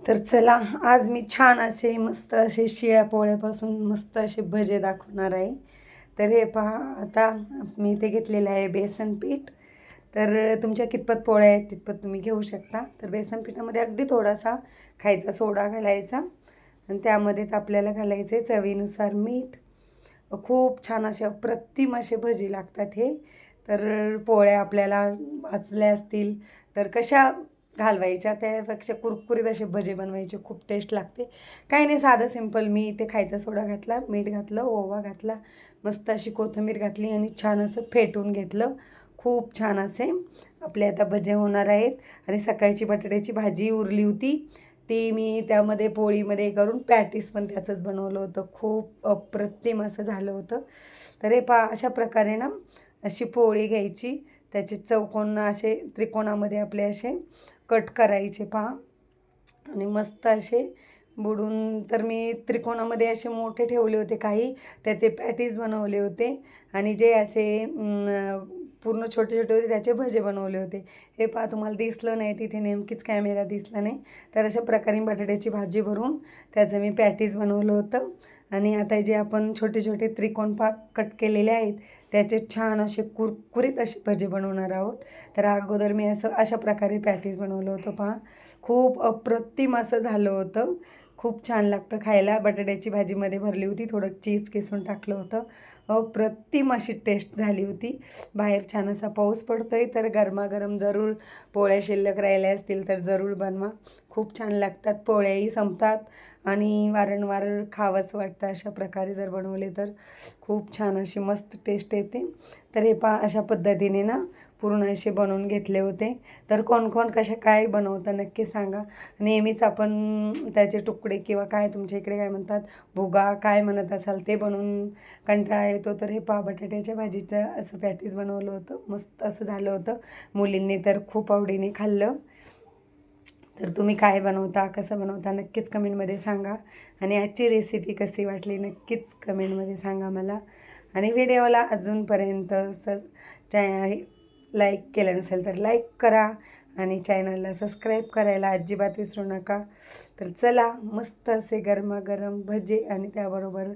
तर चला, आज मी छान असे मस्त असे शिळ्या पोळ्यापासून मस्त असे भजे दाखवणार आहे. तर हे पहा, आता मी इथे घेतलेलं आहे बेसन पीठ. तर तुमच्या कितपत पोळ्या आहेत तितपत तुम्ही घेऊ शकता. तर बेसन पिठामध्ये अगदी थोडासा खायचा सोडा घालायचा आणि त्यामध्येच आपल्याला घालायचे चवीनुसार मीठ. खूप छान असे अप्रतिम असे भजी लागतात हे. तर पोळ्या आपल्याला वाचल्या असतील तर कशा घालवायच्या, त्यापेक्षा कुरकुरीत असे भजे बनवायचे, खूप टेस्ट लागते. काही नाही, साधं सिंपल. मी इथे खायचा सोडा घातला, मीठ घातलं, ओवा घातला, मस्त अशी कोथिंबीर घातली आणि छान असं फेटून घेतलं. खूप छान असे आपले आता भजे होणार आहेत. आणि सकाळची बटाट्याची भाजी उरली होती, ती मी त्यामध्ये पोळीमध्ये करून पॅटीस पण त्याचंच बनवलं होतं. खूप अप्रतिम असं झालं होतं. तर हे पहा, अशा प्रकारे ना अशी पोळी घ्यायची, त्याचे चौकोन असे त्रिकोणामध्ये आपले असे कट करायचे पहा. आणि मस्त असे बुडून, तर मी त्रिकोणामध्ये असे मोठे ठेवले होते, काही त्याचे पॅटीस बनवले होते आणि जे असे पूर्ण छोटे छोटे होते त्याचे भजे बनवले होते. हे पहा, तुम्हाला दिसलं नाही तिथे, नेमकीच कॅमेरा दिसला नाही. तर अशा प्रकारे बटाट्याची भाजी भरून त्याचं मी पॅटीस बनवलं होतं. आणि आता जे आपण छोटे छोटे त्रिकोण कट केलेले आहेत त्याचे छान असे कुरकुरीत असे भजे बनवणार आहोत. तर अगोदर मी अशा प्रकारे पॅटीस बनवलं होतं पहा. खूप अप्रतिम असं झालं होतं. खूप छान लागतं खायला. बटाट्याची भाजीमध्ये भरली होती, थोडं चीज किसून टाकलं होतं. अप्रतिम अशी टेस्ट झाली होती. बाहेर छान असा पाऊस पडतो आहे, तर गरमागरम जरूर पोळ्या शिल्लक राहिल्या असतील तर जरूर बनवा. खूप छान लागतात, पोळ्याही संपतात आणि वारंवार खावंसं वाटतं. अशा प्रकारे जर बनवले तर खूप छान अशी मस्त टेस्ट येते. तर हे पहा, अशा पद्धतीने ना पूर्ण असे बनवून घेतले होते. तर कोण कोण कशा काय बनवतं नक्की सांगा. नेहमीच आपण त्याचे तुकडे किंवा काय तुमच्या इकडे काय म्हणतात, भुगा काय म्हणत असाल ते बनवून कंटाळा येतो. तर हे पहा, बटाट्याच्या भाजीचं असं पॅटीस बनवलं होतं, मस्त असं झालं होतं. मुलींनी तर खूप आवडीने खाल्लं. तर तुम्ही काय बनवता, कसं बनवता नक्कीच कमेंटमध्ये सांगा. आणि आजची रेसिपी कशी वाटली नक्कीच कमेंटमध्ये सांगा मला. आणि व्हिडिओला अजूनपर्यंत लाईक केलं नसेल तर लाईक करा आणि चॅनलला सबस्क्राईब करायला अजिबात विसरू नका. तर चला, मस्त असे गरमागरम भजे आणि त्याबरोबर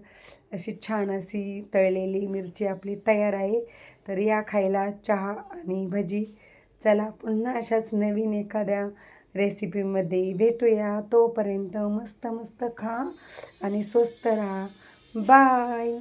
अशी छान अशी तळलेली मिरची आपली तयार आहे. तर या खायला चहा आणि भजी. चला, पुन्हा अशाच नवीन एखाद्या रेसिपीमध्ये भेटूया. तोपर्यंत मस्त मस्त खा आणि स्वस्त राहा. बाय.